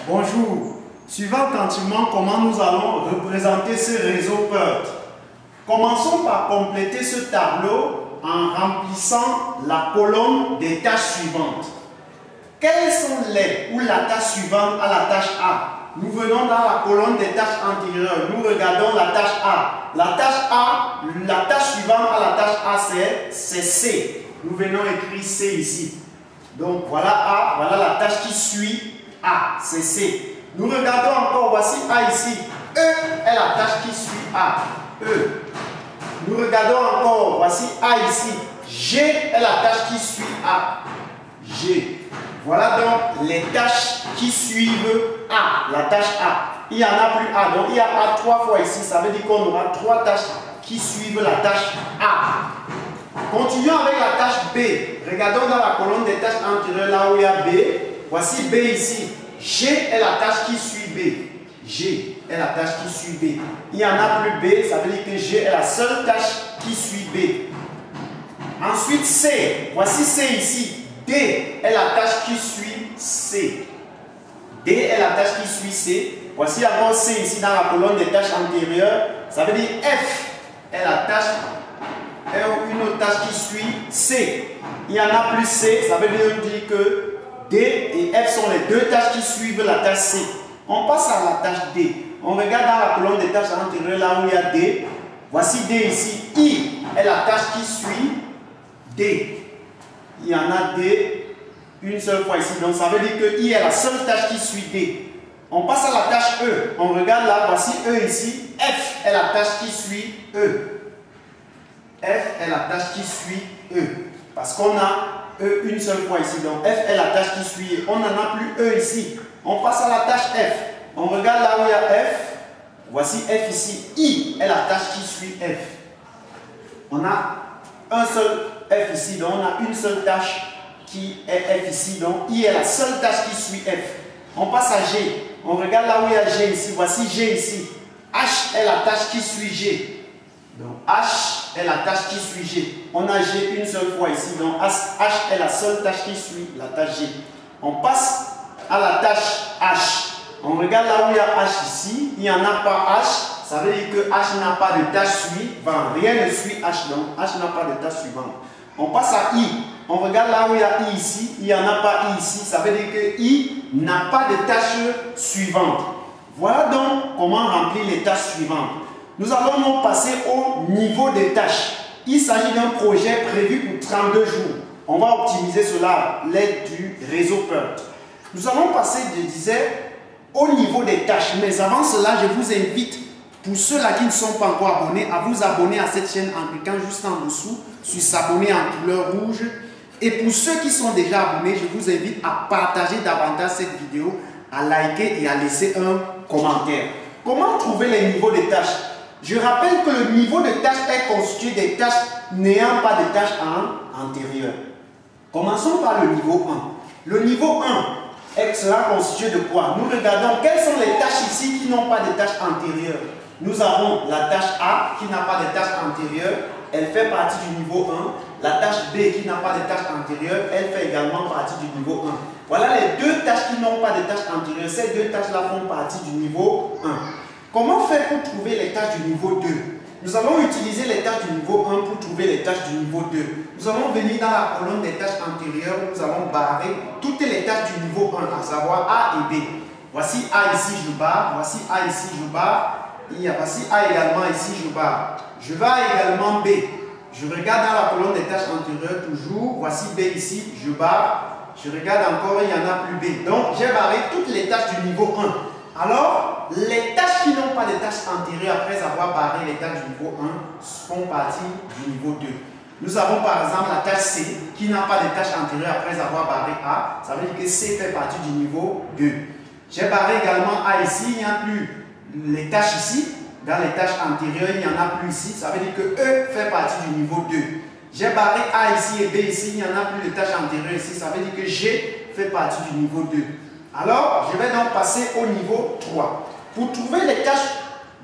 Bonjour. Suivant attentivement comment nous allons représenter ce réseau PERT. Commençons par compléter ce tableau en remplissant la colonne des tâches suivantes. Quelles sont les ou la tâche suivante à la tâche A? Nous venons dans la colonne des tâches antérieures. Nous regardons la tâche A. La tâche A, la tâche suivante à la tâche A, c'est C. Nous venons écrire C ici. Donc voilà A, voilà la tâche qui suit A, c'est C. Nous regardons encore, voici A ici. E est la tâche qui suit A. E. Nous regardons encore, voici A ici. G est la tâche qui suit A. G. Voilà donc les tâches qui suivent A, la tâche A. Il n'y en a plus A, donc il y a A 3 fois ici. Ça veut dire qu'on aura 3 tâches qui suivent la tâche A. Continuons avec la tâche B. Regardons dans la colonne des tâches antérieures, là où il y a B. Voici B ici. G est la tâche qui suit B. G est la tâche qui suit B. Il n'y en a plus B, ça veut dire que G est la seule tâche qui suit B. Ensuite C. Voici C ici. D est la tâche qui suit C. D est la tâche qui suit C. Voici encore C ici dans la colonne des tâches antérieures. Ça veut dire F est la tâche, une autre tâche qui suit C. Il n'y en a plus C, ça veut dire que D et F sont les deux tâches qui suivent la tâche C. On passe à la tâche D. On regarde dans la colonne des tâches antérieures là où il y a D. Voici D ici. I est la tâche qui suit D. Il y en a D une seule fois ici. Donc ça veut dire que I est la seule tâche qui suit D. On passe à la tâche E. On regarde là, voici E ici. F est la tâche qui suit E. F est la tâche qui suit E. Parce qu'on a E une seule fois ici. Donc F est la tâche qui suit E. On n'en a plus E ici. On passe à la tâche F. On regarde là où il y a F. Voici F ici. I est la tâche qui suit F. On a un seul F ici. Donc on a une seule tâche qui est F ici. Donc I est la seule tâche qui suit F. On passe à G. On regarde là où il y a G ici. Voici G ici. H est la tâche qui suit G. Donc H est la tâche qui suit G. On a G une seule fois ici. Donc H est la seule tâche qui suit la tâche G. On passe à la tâche H. On regarde là où il y a H ici. Il n'y en a pas H. Ça veut dire que H n'a pas de tâche suivante. Rien ne suit H. Donc H n'a pas de tâche suivante. On passe à I. On regarde là où il y a I ici. Il n'y en a pas I ici. Ça veut dire que I n'a pas de tâche suivante. Voilà donc comment remplir les tâches suivantes. Nous allons donc passer au niveau des tâches. Il s'agit d'un projet prévu pour 32 jours. On va optimiser cela à l'aide du réseau PERT. Nous allons passer, je disais, au niveau des tâches. Mais avant cela, je vous invite, pour ceux-là qui ne sont pas encore abonnés, à vous abonner à cette chaîne en cliquant juste en dessous sur s'abonner en couleur rouge. Et pour ceux qui sont déjà abonnés, je vous invite à partager davantage cette vidéo, à liker et à laisser un commentaire. Comment trouver les niveaux des tâches? Je rappelle que le niveau de tâches est constitué des tâches n'ayant pas de tâches antérieures. Commençons par le niveau 1. Le niveau 1 sera constitué de quoi? Nous regardons quelles sont les tâches ici qui n'ont pas de tâches antérieures. Nous avons la tâche A qui n'a pas de tâches antérieures. Elle fait partie du niveau 1. La tâche B qui n'a pas de tâches antérieures. Elle fait également partie du niveau 1. Voilà les deux tâches qui n'ont pas de tâches antérieures. Ces deux tâches-là font partie du niveau 1. Comment faire pour trouver les tâches du niveau 2? Nous allons utiliser les tâches du niveau 1 pour trouver les tâches du niveau 2. Nous allons venir dans la colonne des tâches antérieures où nous allons barrer toutes les tâches du niveau 1, à savoir A et B. Voici A ici, je barre. Voici A ici, je barre. Voici A également ici, je barre. Je barre également B. Je regarde dans la colonne des tâches antérieures toujours. Voici B ici, je barre. Je regarde encore, il n'y en a plus B. Donc, j'ai barré toutes les tâches du niveau 1. Alors, les tâches qui n'ont pas de tâches antérieures après avoir barré les tâches du niveau 1 font partie du niveau 2. Nous avons par exemple la tâche C qui n'a pas de tâches antérieures après avoir barré A. Ça veut dire que C fait partie du niveau 2. J'ai barré également A ici, il n'y a plus les tâches ici. Dans les tâches antérieures, il n'y en a plus ici. Ça veut dire que E fait partie du niveau 2. J'ai barré A ici et B ici, il n'y en a plus de tâches antérieures ici. Ça veut dire que G fait partie du niveau 2. Alors, je vais donc passer au niveau 3. Pour trouver les tâches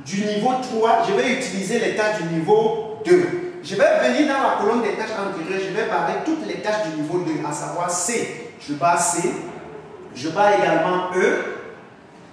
du niveau 3, je vais utiliser les tâches du niveau 2. Je vais venir dans la colonne des tâches antérieures, je vais barrer toutes les tâches du niveau 2, à savoir C. Je barre C. Je barre également E.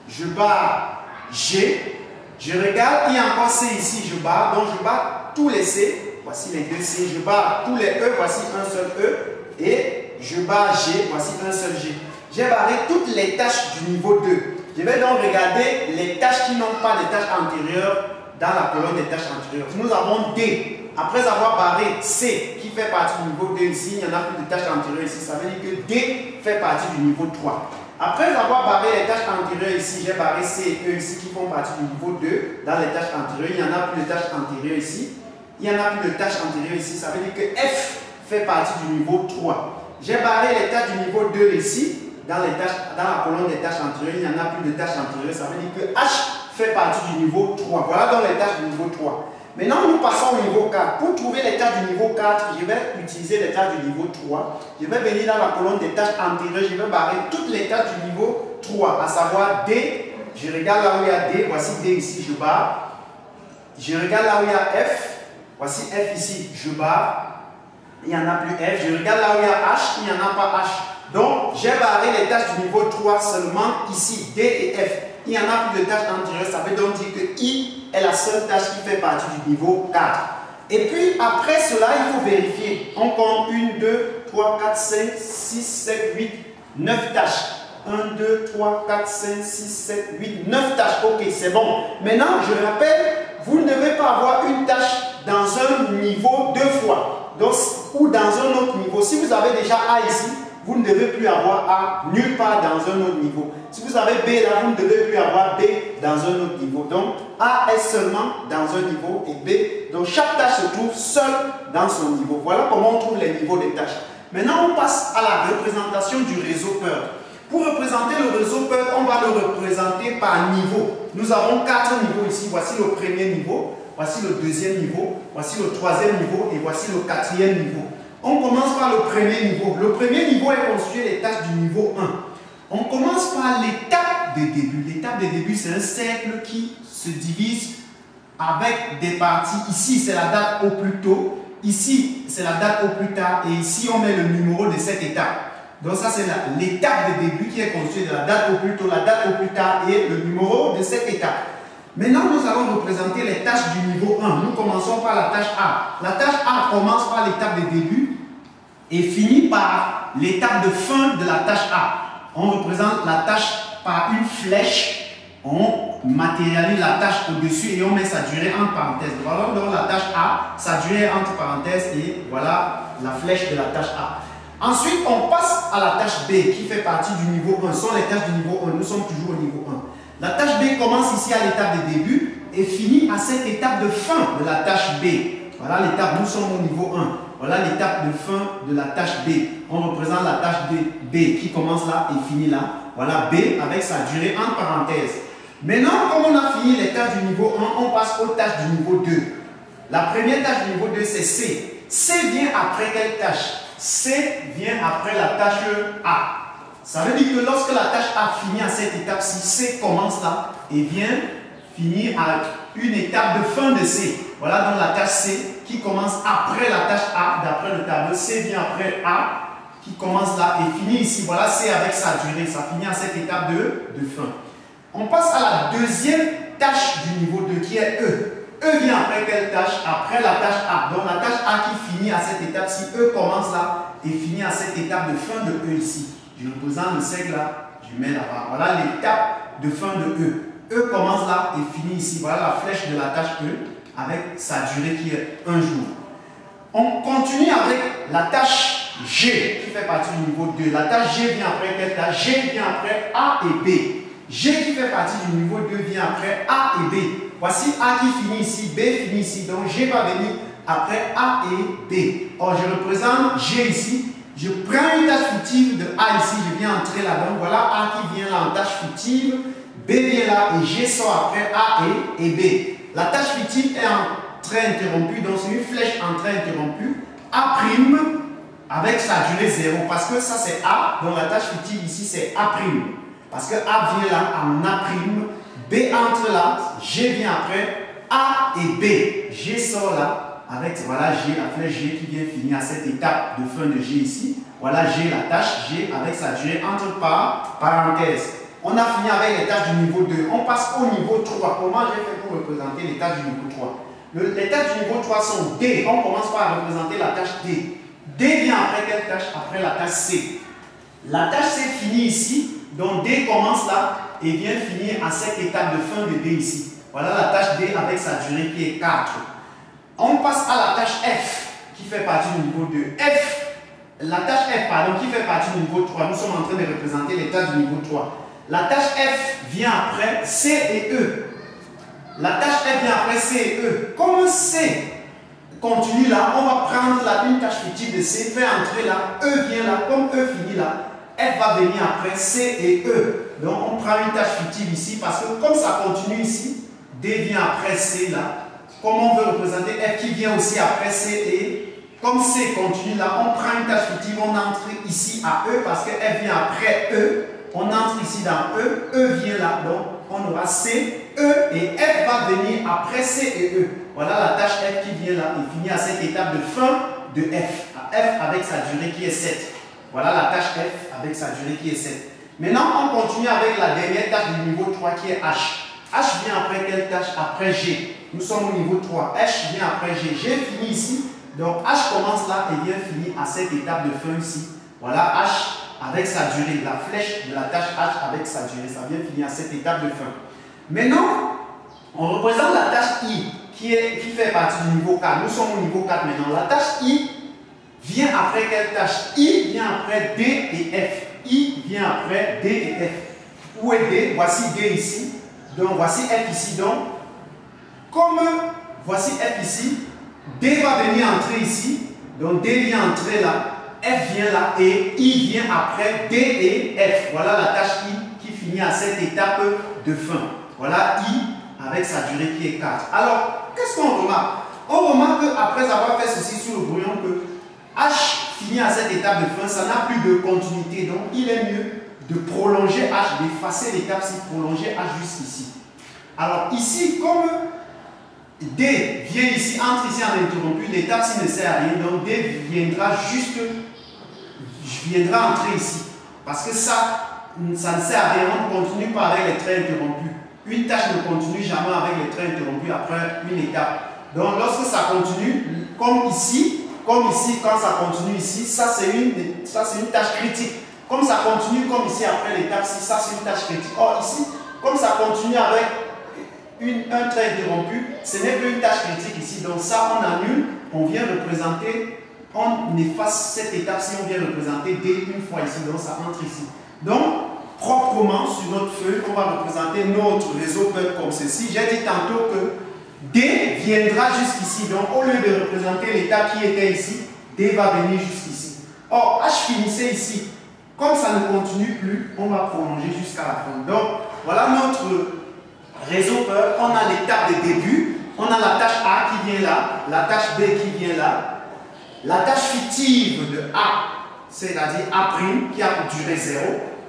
je barre G, je regarde, il y a encore C ici, je barre, donc je barre tous les C, voici les deux C, je barre tous les E, voici un seul E, et je barre G, voici un seul G. J'ai barré toutes les tâches du niveau 2. Je vais donc regarder les tâches qui n'ont pas de tâches antérieures dans la colonne des tâches antérieures. Nous avons D. Après avoir barré C, qui fait partie du niveau 2 ici, il n'y en a plus de tâches antérieures ici. Ça veut dire que D fait partie du niveau 3. Après avoir barré les tâches antérieures ici, j'ai barré C et E ici qui font partie du niveau 2 dans les tâches antérieures. Il n'y en a plus de tâches antérieures ici. Il n'y en a plus de tâches antérieures ici. Ça veut dire que F fait partie du niveau 3. J'ai barré les tâches du niveau 2 ici. Dans la colonne des tâches antérieures, il n'y en a plus de tâches antérieures. Ça veut dire que H fait partie du niveau 3. Voilà donc les tâches du niveau 3. Maintenant, nous passons au niveau 4. Pour trouver les tâches du niveau 4, je vais utiliser les tâches du niveau 3. Je vais venir dans la colonne des tâches antérieures. Je vais barrer toutes les tâches du niveau 3, à savoir D. Je regarde là où il y a D. Voici D ici, je barre. Je regarde là où il y a F. Voici F ici, je barre. Il n'y en a plus F. Je regarde là où il y a H. Il n'y en a pas H. Donc, j'ai barré les tâches du niveau 3 seulement ici, D et F. Il n'y en a plus de tâches antérieures, ça veut donc dire que I est la seule tâche qui fait partie du niveau 4. Et puis, après cela, il faut vérifier. On compte 1, 2, 3, 4, 5, 6, 7, 8, 9 tâches. 1, 2, 3, 4, 5, 6, 7, 8, 9 tâches. Ok, c'est bon. Maintenant, je rappelle, vous ne devez pas avoir une tâche dans un niveau deux fois. Donc, ou dans un autre niveau. Si vous avez déjà A ici, vous ne devez plus avoir A nulle part dans un autre niveau. Si vous avez B là, vous ne devez plus avoir B dans un autre niveau. Donc, A est seulement dans un niveau et B. Donc, chaque tâche se trouve seule dans son niveau. Voilà comment on trouve les niveaux des tâches. Maintenant, on passe à la représentation du réseau Perl. Pour représenter le réseau Perl, on va le représenter par niveau. Nous avons 4 niveaux ici. Voici le premier niveau, voici le deuxième niveau, voici le troisième niveau et voici le quatrième niveau. On commence par le premier niveau. Le premier niveau est constitué des tâches du niveau 1. On commence par l'étape de début. L'étape de début, c'est un cercle qui se divise avec des parties. Ici, c'est la date au plus tôt. Ici, c'est la date au plus tard. Et ici, on met le numéro de cette étape. Donc ça, c'est l'étape de début qui est constituée de la date au plus tôt, la date au plus tard et le numéro de cette étape. Maintenant, nous allons représenter les tâches du niveau 1. Nous commençons par la tâche A. La tâche A commence par l'étape de début et finit par l'étape de fin de la tâche A. On représente la tâche par une flèche. On matérialise la tâche au-dessus et on met sa durée entre parenthèses. Voilà donc la tâche A, sa durée entre parenthèses et voilà la flèche de la tâche A. Ensuite, on passe à la tâche B qui fait partie du niveau 1. Ce sont les tâches du niveau 1. Nous sommes toujours au niveau 1. La tâche B commence ici à l'étape de début et finit à cette étape de fin de la tâche B. Voilà l'étape, nous sommes au niveau 1. Voilà l'étape de fin de la tâche B. On représente la tâche B qui commence là et finit là. Voilà B avec sa durée entre parenthèses. Maintenant, comme on a fini les tâches du niveau 1, on passe aux tâches du niveau 2. La première tâche du niveau 2, c'est C. C vient après quelle tâche? C vient après la tâche A. Ça veut dire que lorsque la tâche A finit à cette étape-ci, C commence là et vient finir à une étape de fin de C. Voilà donc la tâche C qui commence après la tâche A, d'après le tableau. C vient après A qui commence là et finit ici. Voilà C avec sa durée, ça finit à cette étape de fin. On passe à la deuxième tâche du niveau 2 qui est E. E vient après quelle tâche? Après la tâche A. Donc la tâche A qui finit à cette étape-ci, E commence là et finit à cette étape de fin de E ici. Je représente le cercle là, je mets là-bas. Voilà l'étape de fin de E. E commence là et finit ici. Voilà la flèche de la tâche E avec sa durée qui est 1 jour. On continue avec la tâche G qui fait partie du niveau 2. La tâche G vient après quelle tâche? G vient après A et B. G qui fait partie du niveau 2 vient après A et B. Voici A qui finit ici, B finit ici. Donc G va venir après A et B. Or, je représente G ici. Je prends une tâche fictive de A ici, je viens entrer là-dedans. Voilà A qui vient là en tâche fictive. B vient là et G sort après A et B. La tâche fictive est en trait interrompu, donc c'est une flèche en trait interrompu. A' avec sa durée 0, parce que ça c'est A, donc la tâche fictive ici c'est A'. Parce que A vient là en A', B entre là, G vient après, A et B. G sort là avec, voilà G, la flèche G qui vient finir à cette étape de fin de G ici. Voilà G, la tâche G avec sa durée entre parenthèses. On a fini avec les tâches du niveau 2. On passe au niveau 3. Comment j'ai fait pour représenter les tâches du niveau 3? Les tâches du niveau 3 sont D. On commence par représenter la tâche D. D vient après quelle tâche? Après la tâche C. La tâche C finit ici. Donc D commence là et vient finir à cette étape de fin de D ici. Voilà la tâche D avec sa durée qui est 4. On passe à la tâche F qui fait partie du niveau 2. La tâche F, pardon, qui fait partie du niveau 3. Nous sommes en train de représenter les tâches du niveau 3. La tâche F vient après C et E. La tâche F vient après C et E. Comme C continue là, on va prendre une tâche fictive de C, faire entrer là, E vient là, comme E finit là, F va venir après C et E. Donc on prend une tâche fictive ici parce que comme ça continue ici, D vient après C là. Comme on veut représenter F qui vient aussi après C et comme C continue là, on prend une tâche fictive, on entre ici à E parce que F vient après E. On entre ici dans E, E vient là, donc on aura C, E et F va venir après C et E. Voilà la tâche F qui vient là et finit à cette étape de fin de F. F avec sa durée qui est 7. Voilà la tâche F avec sa durée qui est 7. Maintenant, on continue avec la dernière tâche du niveau 3 qui est H. H vient après quelle tâche? Après G. Nous sommes au niveau 3. H vient après G. G finit ici. Donc H commence là et vient finir à cette étape de fin ici. Voilà H avec sa durée. La flèche de la tâche H avec sa durée. Ça vient finir à cette étape de fin. Maintenant, on représente la tâche I qui fait partie du niveau 4. Nous sommes au niveau 4 maintenant. La tâche I vient après quelle tâche? I vient après D et F. I vient après D et F. Où est D? Voici D ici. Donc voici F ici. Donc, comme voici F ici, D va venir entrer ici. Donc D vient entrer là. F vient là et I vient après D et F. Voilà la tâche I qui finit à cette étape de fin. Voilà I avec sa durée qui est 4. Alors, qu'est-ce qu'on remarque? On remarque qu'après avoir fait ceci sur le brouillon, que H finit à cette étape de fin, ça n'a plus de continuité. Donc, il est mieux de prolonger H, d'effacer l'étape-ci, prolonger H jusqu'ici. Alors, ici, comme D vient ici, entre ici en interrompu, l'étape-ci ne sert à rien. Donc, D viendra entrer ici. Parce que ça ne sert à rien. On ne continue pas avec les traits interrompus. Une tâche ne continue jamais avec les traits interrompus après une étape. Donc, lorsque ça continue, comme ici, quand ça continue ici, ça c'est une tâche critique. Comme ça continue, comme ici après l'étape 6, ça c'est une tâche critique. Or, ici, comme ça continue avec un trait interrompu, ce n'est plus une tâche critique ici. Donc, ça, on annule, on vient représenter, on efface cette étape-ci, on vient représenter D une fois ici. Donc, ça entre ici. Donc, proprement sur notre feuille, on va représenter notre réseau PEUT comme ceci. J'ai dit tantôt que D viendra jusqu'ici. Donc, au lieu de représenter l'étape qui était ici, D va venir jusqu'ici. Or, H finissait ici. Comme ça ne continue plus, on va prolonger jusqu'à la fin. Donc, voilà notre réseau PEUT. On a l'étape de début. On a la tâche A qui vient là, la tâche B qui vient là, la tâche fictive de A, c'est-à-dire A' qui a durée 0.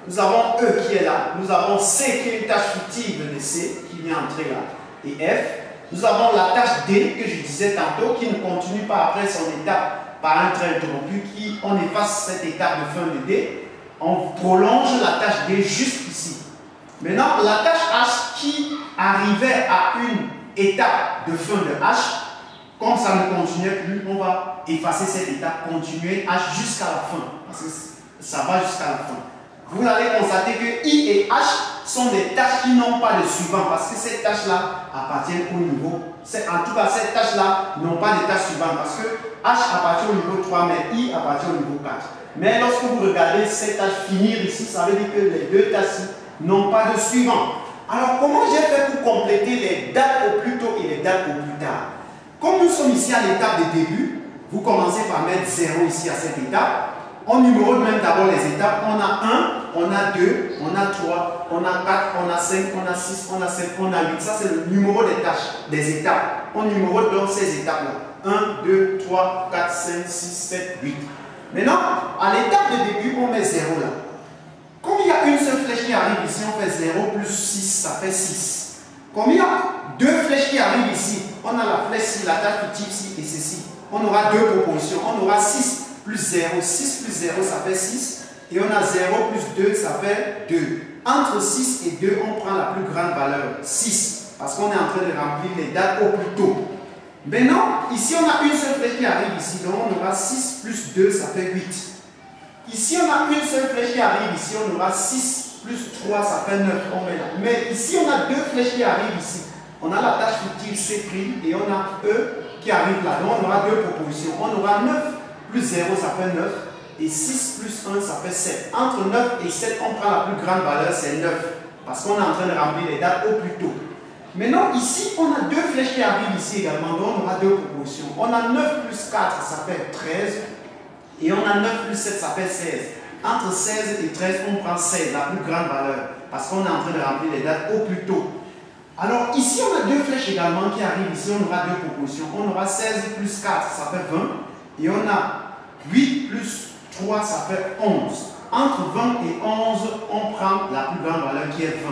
Nous avons E qui est là. Nous avons C qui est une tâche fictive de C qui vient entrer là. Et F. Nous avons la tâche D que je disais tantôt qui ne continue pas après son étape par un trait interrompu. On efface cette étape de fin de D. On prolonge la tâche D jusqu'ici. Maintenant, la tâche H qui arrivait à une étape de fin de H, comme ça ne continuait plus, on va effacer cette étape, continuer H jusqu'à la fin. Parce que ça va jusqu'à la fin. Vous allez constater que I et H sont des tâches qui n'ont pas de suivant parce que ces tâches-là appartiennent au niveau. En tout cas, ces tâches-là n'ont pas de tâches suivantes parce que H appartient au niveau 3, mais I appartient au niveau 4. Mais lorsque vous regardez ces tâches finir ici, ça veut dire que les deux tâches n'ont pas de suivant. Alors, comment j'ai fait pour compléter les dates au plus tôt et les dates au plus tard? Comme nous sommes ici à l'étape de début, vous commencez par mettre 0 ici à cette étape. On numérose même d'abord les étapes. On a 1, on a 2, on a 3, on a 4, on a 5, on a 6, on a 7, on a 8. Ça, c'est le numéro des tâches, des étapes. On numérose donc ces étapes-là. 1, 2, 3, 4, 5, 6, 7, 8. Maintenant, à l'étape de début, on met 0 là. Comme il y a une seule flèche qui arrive ici, on fait 0 plus 6, ça fait 6. Comme il y a deux flèches qui arrivent ici, on a la flèche ici, la tâche fictive ici et ceci. On aura deux propositions. On aura 6 plus 0. 6 plus 0, ça fait 6. Et on a 0 plus 2, ça fait 2. Entre 6 et 2, on prend la plus grande valeur, 6, parce qu'on est en train de remplir les dates au plus tôt. Maintenant, ici, on a une seule flèche qui arrive ici, donc on aura 6 plus 2, ça fait 8. Ici, on a une seule flèche qui arrive ici, on aura 6 plus 3, ça fait 9, on met là. Mais ici, on a deux flèches qui arrivent ici. On a la tâche fictive C' et on a E qui arrive là. Donc, on aura deux propositions. On aura 9 plus 0, ça fait 9. Et 6 plus 1, ça fait 7. Entre 9 et 7, on prend la plus grande valeur, c'est 9. Parce qu'on est en train de remplir les dates au plus tôt. Maintenant, ici, on a deux flèches qui arrivent ici également. Donc, on aura deux propositions. On a 9 plus 4, ça fait 13. Et on a 9 plus 7, ça fait 16. Entre 16 et 13, on prend 16, la plus grande valeur. Parce qu'on est en train de remplir les dates au plus tôt. Alors, ici, on a deux flèches également qui arrivent. Ici, on aura deux propositions. On aura 16 plus 4, ça fait 20. Et on a 8 plus 3, ça fait 11. Entre 20 et 11, on prend la plus grande valeur qui est 20.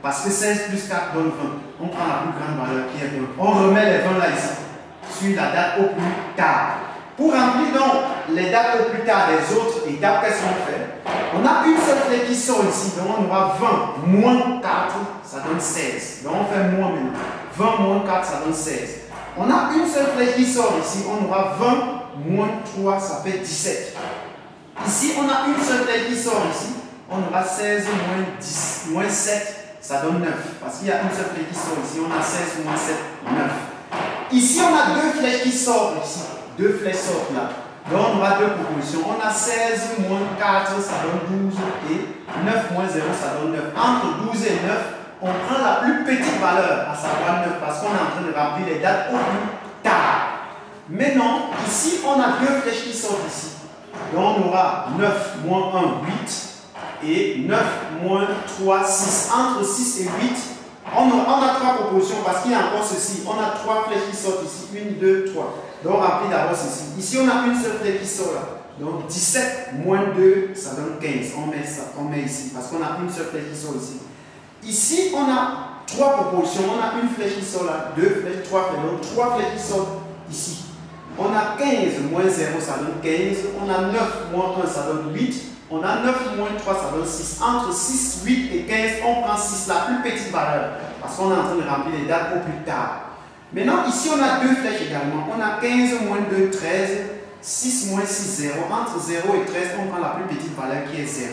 Parce que 16 plus 4 donne 20. On prend la plus grande valeur qui est 20. On remet les 20 là ici, sur la date au plus tard. Pour remplir donc les dates au plus tard des autres étapes, qu'est-ce qu'on fait? On a une seule flèche qui sort ici, donc on aura 20 moins 4, ça donne 16. Donc on fait moins maintenant. 20 moins 4, ça donne 16. On a une seule flèche qui sort ici, on aura 20 moins 3, ça fait 17. Ici, on a une seule flèche qui sort ici, on aura 16 moins 10, moins 7, ça donne 9. Parce qu'il y a une seule flèche qui sort ici, on a 16 moins 7, 9. Ici, on a deux flèches qui sortent ici. Deux flèches sortent là. Donc, on aura deux propositions. On a 16 moins 4, ça donne 12. Et 9 moins 0, ça donne 9. Entre 12 et 9, on prend la plus petite valeur, à savoir 9, parce qu'on est en train de remplir les dates au plus tard. Maintenant, ici, on a deux flèches qui sortent ici. Donc, on aura 9 moins 1, 8. Et 9 moins 3, 6. Entre 6 et 8, on a trois propositions parce qu'il y a encore ceci. On a trois flèches qui sortent ici. 1, 2, 3. Donc, on remplit d'abord ceci. Ici, on a une seule flèche qui sort là. Donc, 17 moins 2, ça donne 15. On met ça, on met ici parce qu'on a une seule flèche qui sort ici. Ici, on a trois propositions. On a une flèche qui sort là, deux flèches, trois flèches. Donc, trois flèches qui sortent ici. On a 15 moins 0, ça donne 15. On a 9 moins 1, ça donne 8. On a 9 moins 3, ça donne 6. Entre 6, 8 et 15, on prend 6, la plus petite valeur. Parce qu'on est en train de remplir les dates au plus tard. Maintenant, ici, on a deux flèches également. On a 15 moins 2, 13. 6 moins 6, 0. Entre 0 et 13, on prend la plus petite valeur qui est 0.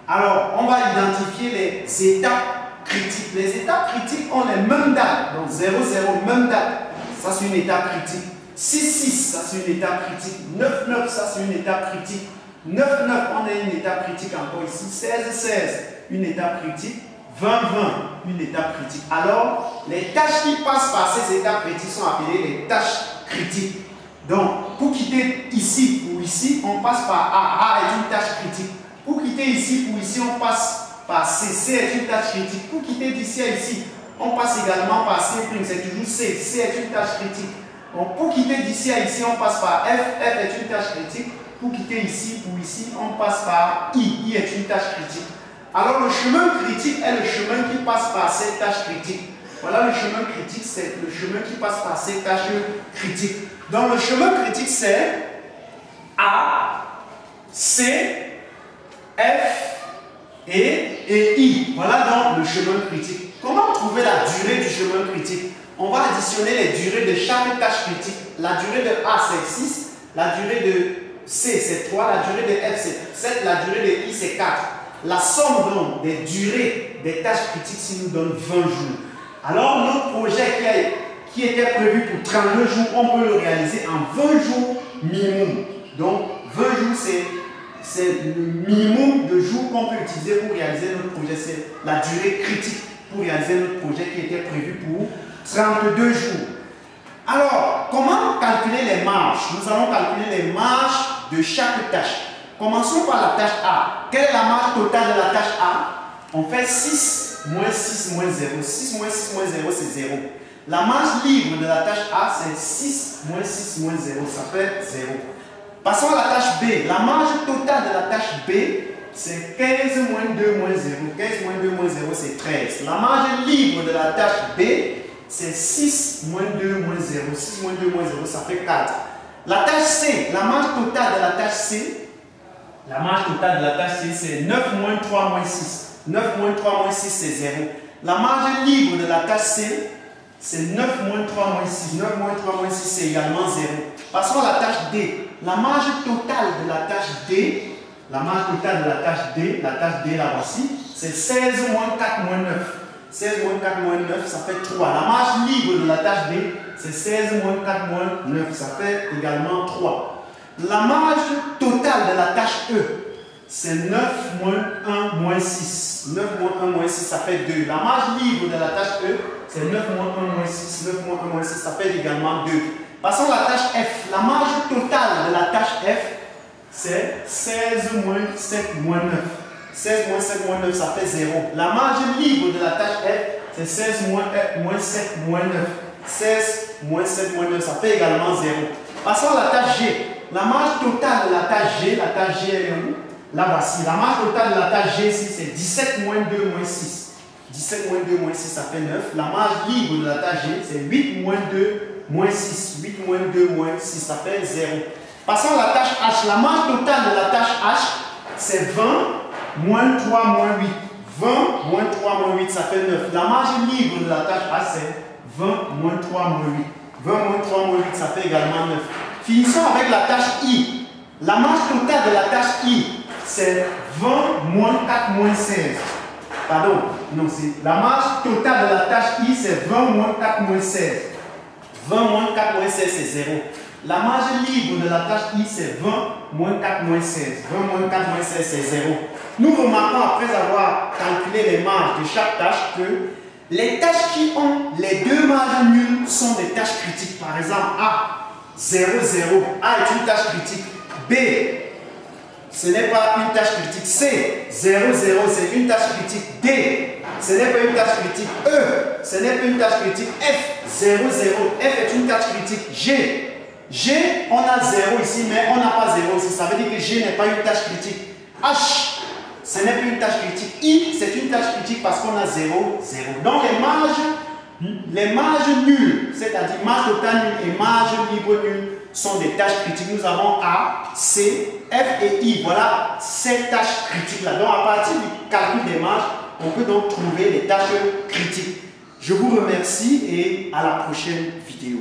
Alors, on va identifier les étapes critiques. Les étapes critiques ont les mêmes dates. Donc, 0, 0, même date. Ça, c'est une étape critique. 6, 6, ça, c'est une étape critique. 9, 9, ça, c'est une étape critique. 9, 9, on a une étape critique encore ici. 16, 16, une étape critique. 20, 20, une étape critique. Alors, les tâches qui passent par ces étapes critiques sont appelées les tâches critiques. Donc, pour quitter ici ou ici, on passe par A. A est une tâche critique. Pour quitter ici ou ici, on passe par C. C est une tâche critique. Pour quitter d'ici à ici, on passe également par C'. C'est toujours C. C est une tâche critique. Donc, pour quitter d'ici à ici, on passe par F. F est une tâche critique. Pour quitter ici ou ici, on passe par I. I est une tâche critique. Alors, le chemin critique est le chemin qui passe par ces tâches critiques. Voilà, le chemin critique, c'est le chemin qui passe par ces tâches critiques. Donc, le chemin critique, c'est A, C, F et I. Voilà donc le chemin critique. Comment trouver la durée du chemin critique? On va additionner les durées de chaque tâche critique. La durée de A, c'est 6. La durée de C, c'est 3. La durée de F, c'est 7. La durée de I, c'est 4. La somme donc des durées des tâches critiques ici nous donne 20 jours. Alors notre projet qui était prévu pour 32 jours, on peut le réaliser en 20 jours minimum. Donc 20 jours c'est le minimum de jours qu'on peut utiliser pour réaliser notre projet. C'est la durée critique pour réaliser notre projet qui était prévu pour 32 jours. Alors comment calculer les marges? Nous allons calculer les marges de chaque tâche. Commençons par la tâche A. Quelle est la marge totale de la tâche A? On fait 6 moins 6 moins 0. 6 moins 6 moins 0, c'est 0. La marge libre de la tâche A, c'est 6 moins 6 moins 0. Ça fait 0. Passons à la tâche B. La marge totale de la tâche B, c'est 15 moins 2 moins 0. 15 moins 2 moins 0, c'est 13. La marge libre de la tâche B, c'est 6 moins 2 moins 0. 6 moins 2 moins 0, ça fait 4. La tâche C, la marge totale de la tâche C, c'est 9 moins 3 moins 6. 9 moins 3 moins 6, c'est 0. La marge libre de la tâche C, c'est 9 moins 3 moins 6. 9 moins 3 moins 6, c'est également 0. Passons à la tâche D. La marge totale de la tâche D, la tâche D, la voici, c'est 16 moins 4 moins 9. 16 moins 4 moins 9, ça fait 3. La marge libre de la tâche D, c'est 16 moins 4 moins 9, ça fait également 3. La marge totale de la tâche E, c'est 9 moins 1 moins 6. 9 moins 1 moins 6, ça fait 2. La marge libre de la tâche E, c'est 9 moins 1 moins 6. 9 moins 1 moins 6, ça fait également 2. Passons à la tâche F. La marge totale de la tâche F, c'est 16 moins 7 moins 9. 16 moins 7 moins 9, ça fait 0. La marge libre de la tâche F, c'est 16 moins 7 moins 9. 16 moins 7 moins 9, ça fait également 0. Passons à la tâche G. La marge totale de la tâche G, elle est où? Là, voici. La marge totale de la tâche G ici, c'est 17 moins 2 moins 6. 17 moins 2 moins 6, ça fait 9. La marge libre de la tâche G, c'est 8 moins 2 moins 6. 8 moins 2 moins 6, ça fait 0. Passons à la tâche H. La marge totale de la tâche H, c'est 20 moins 3 moins 8. 20 moins 3 moins 8, ça fait 9. La marge libre de la tâche H, c'est 20 moins 3 moins 8. 20 moins 3 moins 8, ça fait également 9. Finissons avec la tâche I. La marge totale de la tâche I, c'est 20 moins 4 moins 16. Pardon, non, c'est la marge totale de la tâche I, c'est 20 moins 4 moins 16. 20 moins 4 moins 16, c'est 0. La marge libre de la tâche I, c'est 20 moins 4 moins 16. 20 moins 4 moins 16, c'est 0. Nous remarquons, après avoir calculé les marges de chaque tâche, que les tâches qui ont les deux marges nulles sont des tâches critiques. Par exemple, A, 0, 0. A est une tâche critique. B, ce n'est pas une tâche critique. C, 0, 0, c'est une tâche critique. D, ce n'est pas une tâche critique. E, ce n'est pas une tâche critique. F, 0, 0. F est une tâche critique. G, on a 0 ici, mais on n'a pas 0 ici. Ça veut dire que G n'est pas une tâche critique. H, ce n'est plus une tâche critique. I, c'est une tâche critique parce qu'on a 0, 0. Donc les marges nulles, c'est-à-dire marge totale nulle et marge libre nulle, sont des tâches critiques. Nous avons A, C, F et I. Voilà ces tâches critiques-là. Donc à partir du calcul des marges, on peut donc trouver les tâches critiques. Je vous remercie et à la prochaine vidéo.